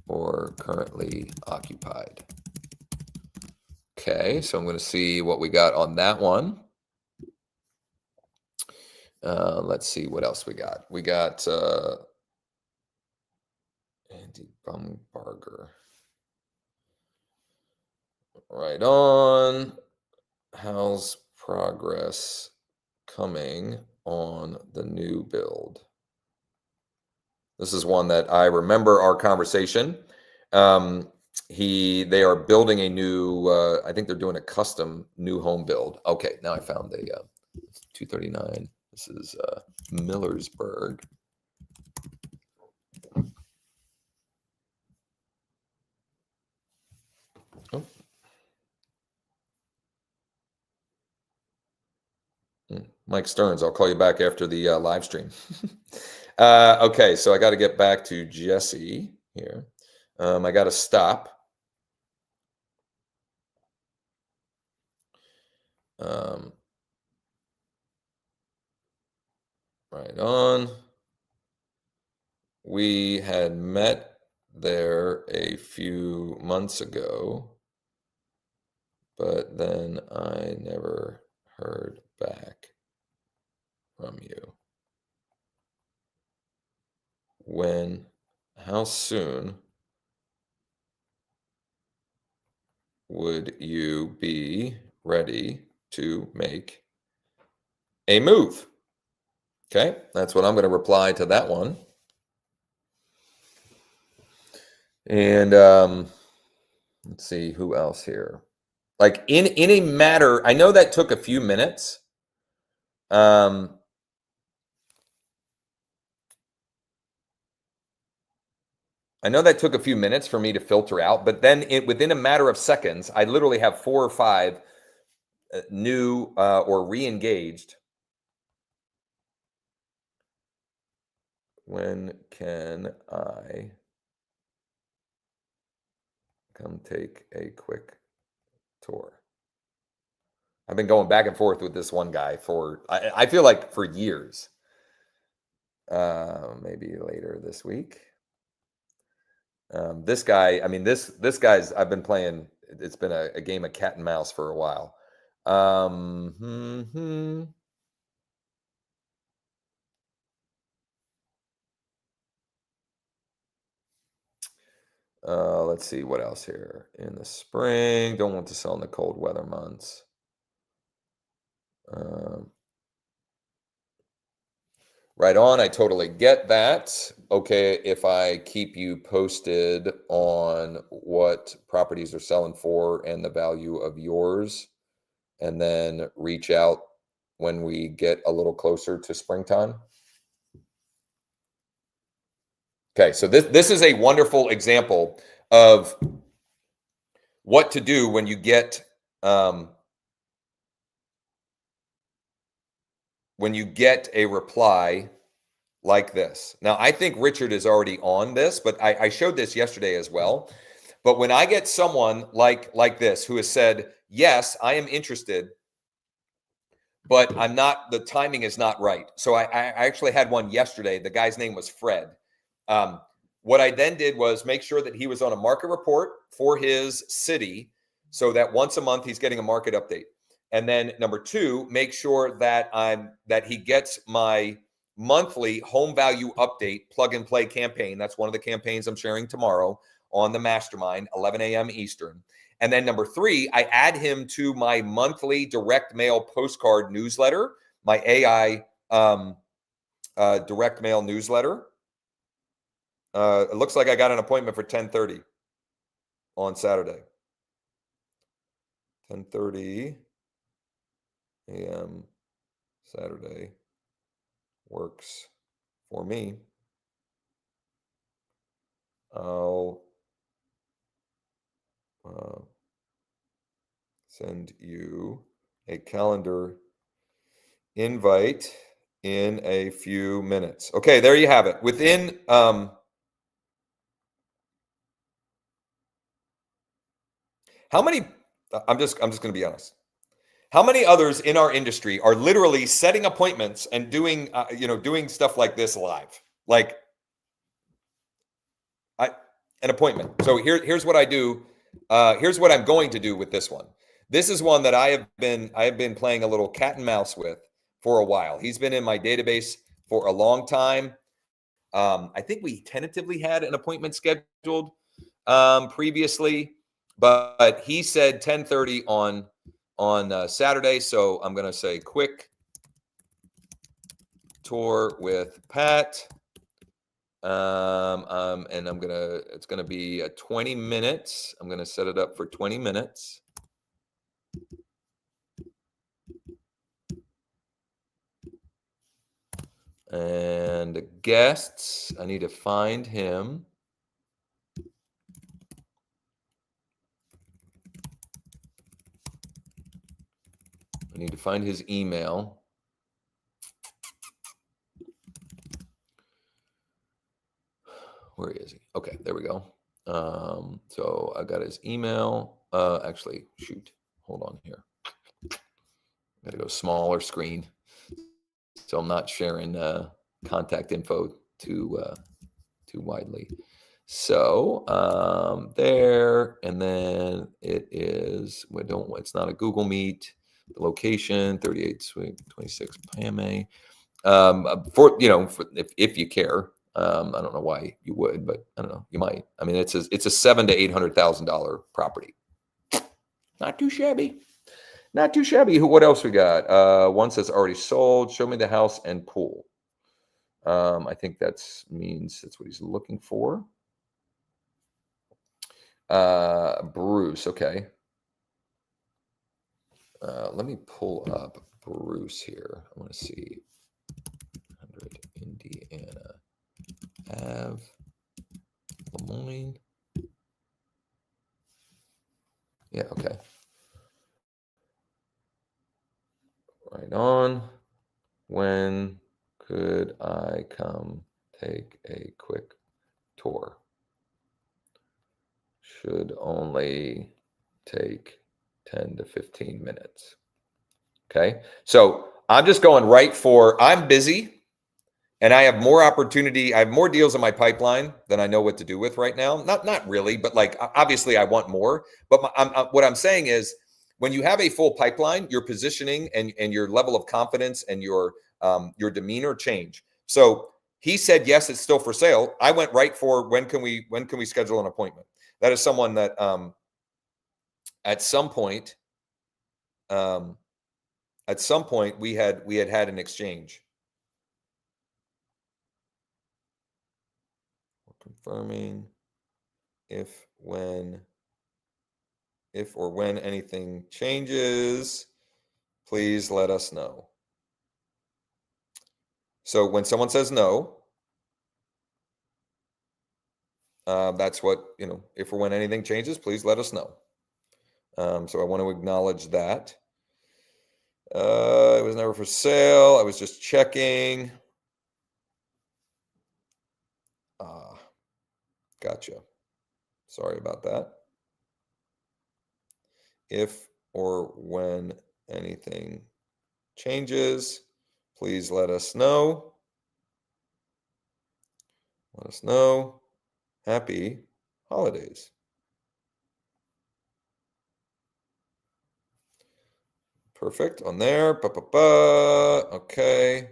or currently occupied? Okay, so I'm going to see what we got on that one. Let's see what else we got. We got Andy Bumbarger. Right on. How's progress coming on the new build? This is one that I remember our conversation. They are building a new, I think they're doing a custom new home build. Okay, now I found the 239. This is Millersburg. Oh. Mike Stearns, I'll call you back after the live stream. Okay, so I got to get back to Jesse here. I got to stop. Right on. We had met there a few months ago, but then I never heard back from you. How soon would you be ready to make a move? Okay, that's what I'm going to reply to that one. And let's see who else here. Like in a matter, I know that took a few minutes. I know that took a few minutes for me to filter out, but then within a matter of seconds, I literally have 4 or 5 new or re-engaged. When can I come take a quick tour. I've been going back and forth with this one guy for, I feel like for years. Maybe later this week. This guy, I mean, this guy's, I've been playing, it's been a game of cat and mouse for a while. Let's see what else here. In the spring, don't want to sell in the cold weather months. Right on. I totally get that. Okay, if I keep you posted on what properties are selling for and the value of yours, and then reach out when we get a little closer to springtime. Okay, so this is a wonderful example of what to do when you get a reply like this. Now, I think Richard is already on this, but I showed this yesterday as well. But when I get someone like this who has said, yes, I am interested, but I'm not, the timing is not right. So I actually had one yesterday. The guy's name was Fred. What I then did was make sure that he was on a market report for his city so that once a month he's getting a market update. And then number two, make sure that he gets my monthly home value update plug and play campaign. That's one of the campaigns I'm sharing tomorrow on the mastermind, 11 a.m. Eastern. And then number three, I add him to my monthly direct mail postcard newsletter, my AI direct mail newsletter. It looks like I got an appointment for 10:30 on Saturday. 10:30 a.m. Saturday works for me. I'll send you a calendar invite in a few minutes. Okay, there you have it. Within how many, I'm just going to be honest. How many others in our industry are literally setting appointments and doing doing stuff like this live? Like an appointment. So here's what I do. Here's what I'm going to do with this one. This is one that I have been playing a little cat and mouse with for a while. He's been in my database for a long time. I think we tentatively had an appointment scheduled previously, but he said 10:30 on Saturday. So I'm going to say quick tour with Pat. And it's gonna be 20 minutes. I'm gonna set it up for 20 minutes. And the guests, I need to find him. I need to find his email. Where is he? Okay, there we go. So I got his email. Actually, shoot, hold on here. Got to go smaller screen, so I'm not sharing contact info too widely. So there, and then it is. It's not a Google Meet. The location 38 Suite 26 Pame. For if you care. I don't know why you would, but I don't know. You might. I mean, it's a $700,000 to $800,000 property. Not too shabby. Not too shabby. What else we got? One says already sold. Show me the house and pool. I think means that's what he's looking for. Bruce. Okay. Let me pull up Bruce here. I want to see. 100 Indiana Ave, Lemoyne. Yeah, okay. Right on. When could I come take a quick tour? Should only take 10 to 15 minutes. Okay. So I'm just going right for, I'm busy and I have more opportunity. I have more deals in my pipeline than I know what to do with right now. Not really, but like, obviously I want more, but what I'm saying is when you have a full pipeline, your positioning and your level of confidence and your demeanor change. So he said, yes, it's still for sale. I went right for when can we schedule an appointment? That is someone that at some point we had an exchange. Confirming if or when anything changes, please let us know. So when someone says no, that's what, if or when anything changes, please let us know. So I want to acknowledge that. It was never for sale. I was just checking. Gotcha. Sorry about that. If or when anything changes, please let us know. Let us know. Happy holidays. Perfect on there. Okay.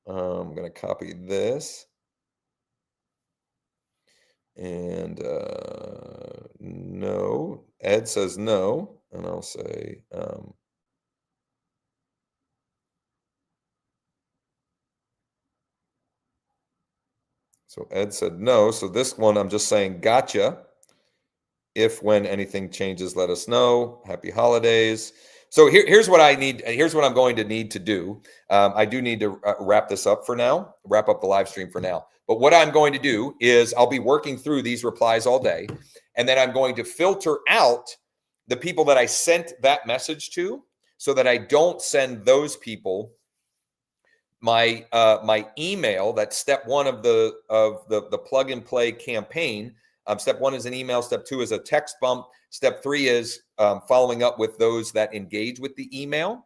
I'm going to copy this. And no. Ed says no. And I'll say so Ed said no. So this one I'm just saying gotcha. If when anything changes, let us know. Happy holidays. So here's what I need. Here's what I'm going to need to do. I do need to wrap this up for now, wrap up the live stream for now. But what I'm going to do is I'll be working through these replies all day. And then I'm going to filter out the people that I sent that message to so that I don't send those people my email. That's step one of the plug and play campaign. Step one is an email. Step two is a text bump. Step three is following up with those that engage with the email.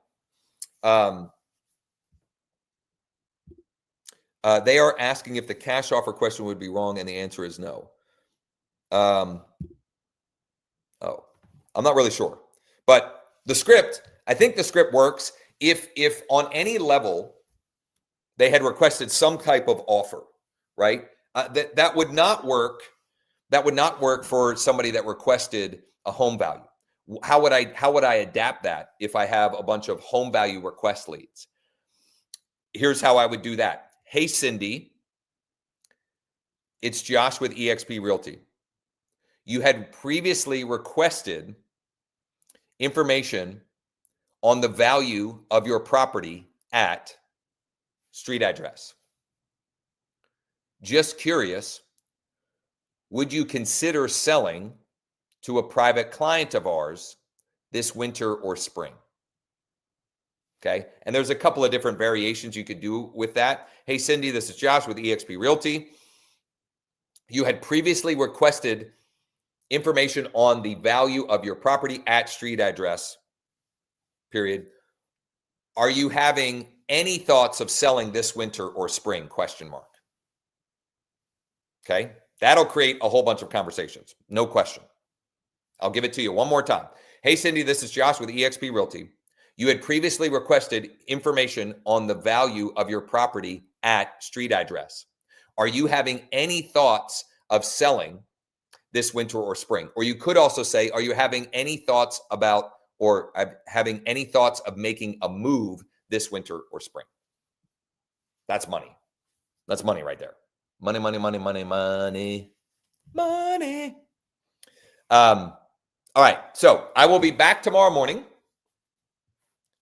They are asking if the cash offer question would be wrong, and the answer is no. I'm not really sure. But the script, I think the script works if on any level they had requested some type of offer, right? That would not work. That would not work for somebody that requested a home value. How would I adapt that if I have a bunch of home value request leads? Here's how I would do that. Hey, Cindy, it's Josh with eXp Realty. You had previously requested information on the value of your property at street address. Just curious, would you consider selling to a private client of ours this winter or spring? Okay. And there's a couple of different variations you could do with that. Hey, Cindy, this is Josh with eXp Realty. You had previously requested information on the value of your property at street address, period. Are you having any thoughts of selling this winter or spring? ? Okay. That'll create a whole bunch of conversations. No question. I'll give it to you one more time. Hey, Cindy, this is Josh with eXp Realty. You had previously requested information on the value of your property at street address. Are you having any thoughts of selling this winter or spring? Or you could also say, are you having any thoughts about or having any thoughts of making a move this winter or spring? That's money. That's money right there. Money, money, money, money, money, money. All right. So I will be back tomorrow morning.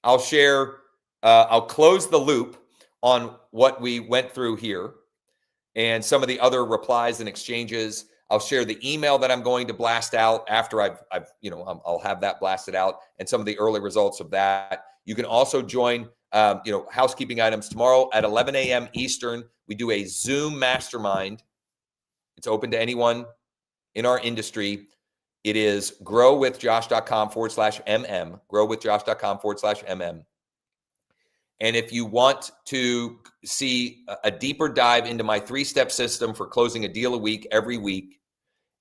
I'll share, I'll close the loop on what we went through here and some of the other replies and exchanges. I'll share the email that I'm going to blast out after I'll have that blasted out and some of the early results of that. You can also join, housekeeping items tomorrow at 11 a.m. Eastern. We do a Zoom mastermind. It's open to anyone in our industry. It is growwithjosh.com/mm, growwithjosh.com/mm. And if you want to see a deeper dive into my 3-step system for closing a deal a week every week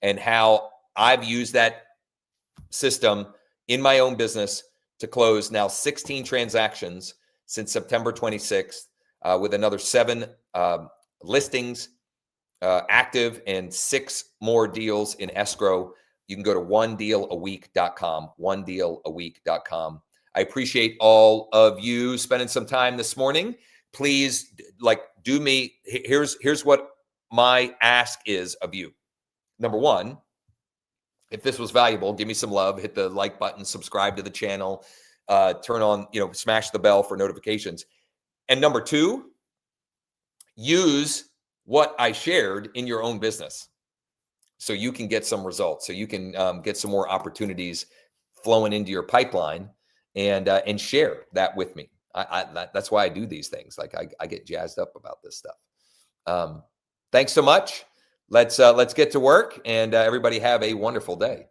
and how I've used that system in my own business to close now 16 transactions since September 26th, with another 7 listings active and 6 more deals in escrow, you can go to onedealaweek.com, onedealaweek.com. I appreciate all of you spending some time this morning. Please, do me. Here's what my ask is of you. Number one, if this was valuable, give me some love. Hit the like button, subscribe to the channel, turn on, smash the bell for notifications. And number two, use what I shared in your own business so you can get some results, so you can get some more opportunities flowing into your pipeline, and share that with me. That's why I do these things. I get jazzed up about this stuff. Thanks so much. Let's get to work, and everybody have a wonderful day.